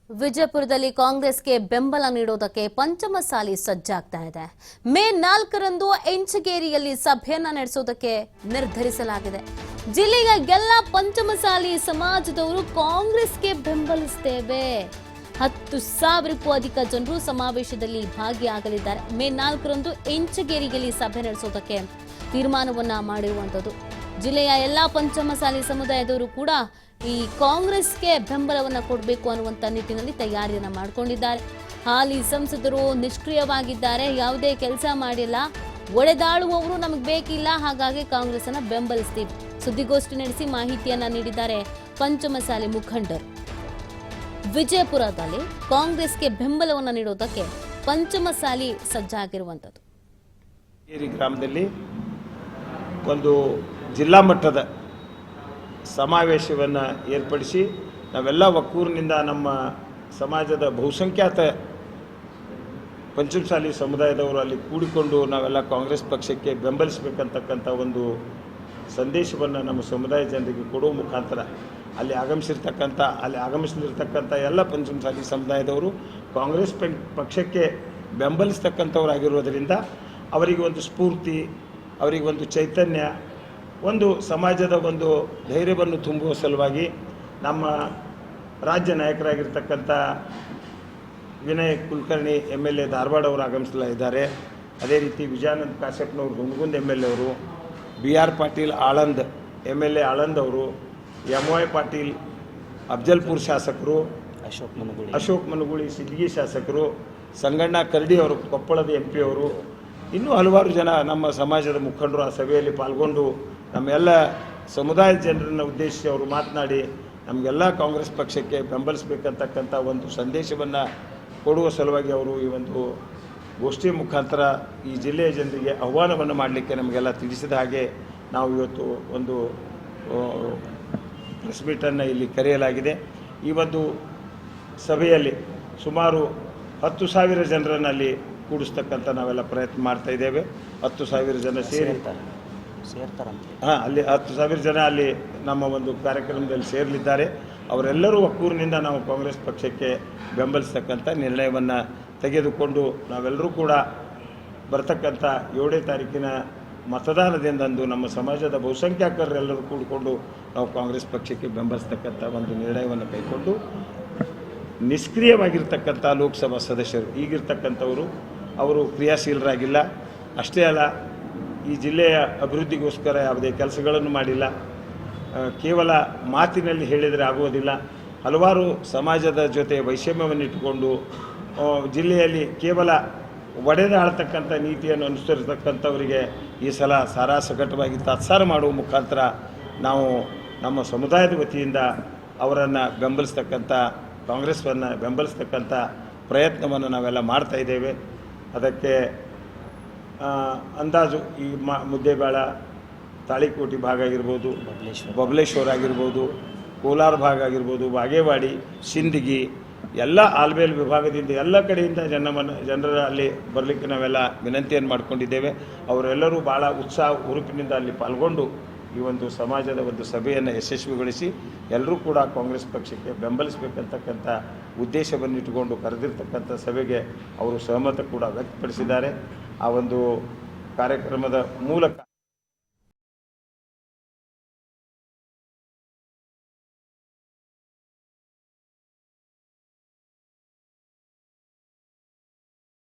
ವಿಜಯಪುರದಲ್ಲಿ ಕಾಂಗ್ರೆಸ್ಗೆ ಬೆಂಬಲ ನೀಡೋದಕ್ಕೆ ಪಂಚಮಸಾಲಿ ಸಜ್ಜಾಗ್ತಾ ಇದೆ. ಮೇ 4ರಂದು ಎಂಚಗೇರಿಯಲ್ಲಿ ಸಭೆಯನ್ನ ನಡೆಸೋದಕ್ಕೆ ನಿರ್ಧರಿಸಲಾಗಿದೆ. ಜಿಲ್ಲೆಯ ಎಲ್ಲ ಪಂಚಮಸಾಲಿ ಸಮಾಜದವರು ಕಾಂಗ್ರೆಸ್ಗೆ ಬೆಂಬಲಿಸುತ್ತೇವೆ. 10,000ಕ್ಕೂ ಅಧಿಕ ಜನರು ಸಮಾವೇಶದಲ್ಲಿ ಭಾಗಿಯಾಗಲಿದ್ದಾರೆ. ಮೇ 4ರಂದು ಎಂಚಗೇರಿಯಲ್ಲಿ ಸಭೆ ನಡೆಸೋದಕ್ಕೆ ತೀರ್ಮಾನವನ್ನ ಮಾಡಿರುವಂತದ್ದು. ಜಿಲ್ಲೆಯ ಎಲ್ಲ ಪಂಚಮಸಾಲಿ ಸಮುದಾಯದವರು ಕೂಡ ಈ ಕಾಂಗ್ರೆಸ್ಗೆ ಬೆಂಬಲವನ್ನು ಕೊಡಬೇಕು ಅನ್ನುವಂತ ನಿಟ್ಟಿನಲ್ಲಿ ತಯಾರಿಯನ್ನ ಮಾಡಿಕೊಂಡಿದ್ದಾರೆ. ಹಾಲಿ ಸಂಸದರು ನಿಷ್ಕ್ರಿಯವಾಗಿದ್ದಾರೆ, ಯಾವುದೇ ಕೆಲಸ ಮಾಡಿಲ್ಲ, ಒಡೆದಾಳುವವರು ನಮಗೆ ಬೇಕಿಲ್ಲ, ಹಾಗಾಗಿ ಕಾಂಗ್ರೆಸ್ ಅನ್ನ ಬೆಂಬಲಿಸ್ತೀವಿ. ಸುದ್ದಿಗೋಷ್ಠಿ ನಡೆಸಿ ಮಾಹಿತಿಯನ್ನ ನೀಡಿದ್ದಾರೆ ಪಂಚಮಸಾಲಿ ಮುಖಂಡರು. ವಿಜಯಪುರದಲ್ಲಿ ಕಾಂಗ್ರೆಸ್ಗೆ ಬೆಂಬಲವನ್ನು ನೀಡೋದಕ್ಕೆ ಪಂಚಮಸಾಲಿ ಸಜ್ಜಾಗಿರುವಂತದ್ದು. ಗ್ರಾಮದಲ್ಲಿ ಒಂದು ಜಿಲ್ಲಾ ಮಟ್ಟದ ಸಮಾವೇಶವನ್ನು ಏರ್ಪಡಿಸಿ ನಾವೆಲ್ಲ ಒಕ್ಕೂರಿನಿಂದ ನಮ್ಮ ಸಮಾಜದ ಬಹುಸಂಖ್ಯಾತ ಪಂಚಮಸಾಲಿ ಸಮುದಾಯದವರು ಅಲ್ಲಿ ಕೂಡಿಕೊಂಡು ನಾವೆಲ್ಲ ಕಾಂಗ್ರೆಸ್ ಪಕ್ಷಕ್ಕೆ ಬೆಂಬಲಿಸಬೇಕಂತಕ್ಕಂಥ ಒಂದು ಸಂದೇಶವನ್ನು ನಮ್ಮ ಸಮುದಾಯ ಜನರಿಗೆ ಕೊಡುವ ಮುಖಾಂತರ ಅಲ್ಲಿ ಆಗಮಿಸಲಿರ್ತಕ್ಕಂಥ ಎಲ್ಲ ಪಂಚಮಸಾಲಿ ಸಮುದಾಯದವರು ಕಾಂಗ್ರೆಸ್ ಪಕ್ಷಕ್ಕೆ ಬೆಂಬಲಿಸ್ತಕ್ಕಂಥವರಾಗಿರೋದರಿಂದ ಅವರಿಗೆ ಒಂದು ಸ್ಫೂರ್ತಿ, ಅವರಿಗೆ ಒಂದು ಚೈತನ್ಯ, ಒಂದು ಸಮಾಜದ ಒಂದು ಧೈರ್ಯವನ್ನು ತುಂಬುವ ಸಲುವಾಗಿ ನಮ್ಮ ರಾಜ್ಯ ನಾಯಕರಾಗಿರ್ತಕ್ಕಂಥ ವಿನಯ್ ಕುಲಕರ್ಣಿ MLA ಧಾರವಾಡ ಅವರು ಆಗಮಿಸಲಿದ್ದಾರೆ. ಅದೇ ರೀತಿ ವಿಜಯಾನಂದ ಕಾಶ್ಯಪ್ನವರು ಹುನಗುಂದ MLA ಅವರು, BR ಪಾಟೀಲ್ ಆಳಂದ್ MLA ಆಳಂದ್ ಅವರು, MY ಪಾಟೀಲ್ ಅಫ್ಜಲ್ಪುರ್ ಶಾಸಕರು, ಅಶೋಕ್ ಮನಗುಳಿ ಸಿದ್ಗಿ ಶಾಸಕರು, ಸಂಗಣ್ಣ ಕರಡಿ ಅವರು ಕೊಪ್ಪಳದ MP ಅವರು, ಇನ್ನೂ ಹಲವಾರು ಜನ ನಮ್ಮ ಸಮಾಜದ ಮುಖಂಡರು ಆ ಸಭೆಯಲ್ಲಿ ಪಾಲ್ಗೊಂಡು ನಮ್ಮೆಲ್ಲ ಸಮುದಾಯದ ಜನರನ್ನು ಉದ್ದೇಶಿಸಿ ಅವರು ಮಾತನಾಡಿ ನಮಗೆಲ್ಲ ಕಾಂಗ್ರೆಸ್ ಪಕ್ಷಕ್ಕೆ ಬೆಂಬಲಿಸಬೇಕಂತಕ್ಕಂಥ ಒಂದು ಸಂದೇಶವನ್ನು ಕೊಡುವ ಸಲುವಾಗಿ ಅವರು ಈ ಒಂದು ಗೋಷ್ಠಿ ಮುಖಾಂತರ ಈ ಜಿಲ್ಲೆಯ ಜನರಿಗೆ ಆಹ್ವಾನವನ್ನು ಮಾಡಲಿಕ್ಕೆ ನಮಗೆಲ್ಲ ತಿಳಿಸಿದ ಹಾಗೆ ನಾವು ಇವತ್ತು ಒಂದು ಪ್ರೆಸ್ ಮೀಟನ್ನು ಇಲ್ಲಿ ಕರೆಯಲಾಗಿದೆ. ಈ ಒಂದು ಸಭೆಯಲ್ಲಿ ಸುಮಾರು 10,000 ಜನರನ್ನು ಅಲ್ಲಿ ಕೂಡಿಸ್ತಕ್ಕಂಥ ನಾವೆಲ್ಲ ಪ್ರಯತ್ನ ಮಾಡ್ತಾ ಇದ್ದೇವೆ. 10,000 ಜನ ಅಲ್ಲಿ 10,000 ಜನ ಅಲ್ಲಿ ನಮ್ಮ ಒಂದು ಕಾರ್ಯಕ್ರಮದಲ್ಲಿ ಸೇರಲಿದ್ದಾರೆ. ಅವರೆಲ್ಲರೂ ಒಕ್ಕೂರಿನಿಂದ ನಾವು ಕಾಂಗ್ರೆಸ್ ಪಕ್ಷಕ್ಕೆ ಬೆಂಬಲಿಸ್ತಕ್ಕಂಥ ನಿರ್ಣಯವನ್ನು ತೆಗೆದುಕೊಂಡು ನಾವೆಲ್ಲರೂ ಕೂಡ ಬರ್ತಕ್ಕಂಥ 7ನೇ ತಾರೀಕಿನ ಮತದಾನದಿಂದಂದು ನಮ್ಮ ಸಮಾಜದ ಬಹುಸಂಖ್ಯಾತರೆಲ್ಲರೂ ಕೂಡಿಕೊಂಡು ನಾವು ಕಾಂಗ್ರೆಸ್ ಪಕ್ಷಕ್ಕೆ ಬೆಂಬಲಿಸ್ತಕ್ಕಂಥ ಒಂದು ನಿರ್ಣಯವನ್ನು ಕೈಗೊಂಡು ನಿಷ್ಕ್ರಿಯವಾಗಿರ್ತಕ್ಕಂಥ ಲೋಕಸಭಾ ಸದಸ್ಯರು ಈಗಿರ್ತಕ್ಕಂಥವರು ಅವರು ಕ್ರಿಯಾಶೀಲರಾಗಿಲ್ಲ. ಅಷ್ಟೇ ಅಲ್ಲ, ಈ ಜಿಲ್ಲೆಯ ಅಭಿವೃದ್ಧಿಗೋಸ್ಕರ ಯಾವುದೇ ಕೆಲಸಗಳನ್ನು ಮಾಡಿಲ್ಲ. ಕೇವಲ ಮಾತಿನಲ್ಲಿ ಹೇಳಿದರೆ ಆಗುವುದಿಲ್ಲ. ಹಲವಾರು ಸಮಾಜದ ಜೊತೆ ವೈಷಮ್ಯವನ್ನಿಟ್ಟುಕೊಂಡು ಜಿಲ್ಲೆಯಲ್ಲಿ ಕೇವಲ ಒಡೆದಾಳ್ತಕ್ಕಂಥ ನೀತಿಯನ್ನು ಅನುಸರಿಸತಕ್ಕಂಥವರಿಗೆ ಈ ಸಲ ಸಾರಾಸಗಟವಾಗಿ ತಾತ್ಸಾರ ಮಾಡುವ ಮುಖಾಂತರ ನಾವು ನಮ್ಮ ಸಮುದಾಯದ ವತಿಯಿಂದ ಅವರನ್ನು ಬೆಂಬಲಿಸ್ತಕ್ಕಂಥ ಕಾಂಗ್ರೆಸ್ವನ್ನು ಬೆಂಬಲಿಸ್ತಕ್ಕಂಥ ಪ್ರಯತ್ನವನ್ನು ನಾವೆಲ್ಲ ಮಾಡ್ತಾ ಇದ್ದೇವೆ. ಅದಕ್ಕೆ ಅಂದಾಜು ಈ ಮುದ್ದೇಬೇಳ, ತಾಳಿಕೋಟಿ ಭಾಗ ಆಗಿರ್ಬೋದು, ಬಬಲೇಶ್ವರ ಆಗಿರ್ಬೋದು, ಕೋಲಾರ ಭಾಗ ಆಗಿರ್ಬೋದು, ಬಾಗೇವಾಡಿ, ಸಿಂದಗಿ ಎಲ್ಲ ಆಲ್ಬೇಲ್ ವಿಭಾಗದಿಂದ ಎಲ್ಲ ಕಡೆಯಿಂದ ಜನರ ಅಲ್ಲಿ ಬರಲಿಕ್ಕೆ ನಾವೆಲ್ಲ ವಿನಂತಿಯನ್ನು ಮಾಡಿಕೊಂಡಿದ್ದೇವೆ. ಅವರೆಲ್ಲರೂ ಭಾಳ ಉತ್ಸಾಹ ಹುರುಪಿನಿಂದ ಅಲ್ಲಿ ಪಾಲ್ಗೊಂಡು ಈ ಒಂದು ಸಮಾಜದ ಒಂದು ಸಭೆಯನ್ನು ಯಶಸ್ವಿಗೊಳಿಸಿ ಎಲ್ಲರೂ ಕೂಡ ಕಾಂಗ್ರೆಸ್ ಪಕ್ಷಕ್ಕೆ ಬೆಂಬಲಿಸಬೇಕಂತಕ್ಕಂಥ ಉದ್ದೇಶವನ್ನು ಇಟ್ಟುಕೊಂಡು ಕರೆದಿರ್ತಕ್ಕಂಥ ಸಭೆಗೆ ಅವರು ಸಹಮತ ಕೂಡ ವ್ಯಕ್ತಪಡಿಸಿದ್ದಾರೆ. ಆ ಒಂದು ಕಾರ್ಯಕ್ರಮದ ಮೂಲಕ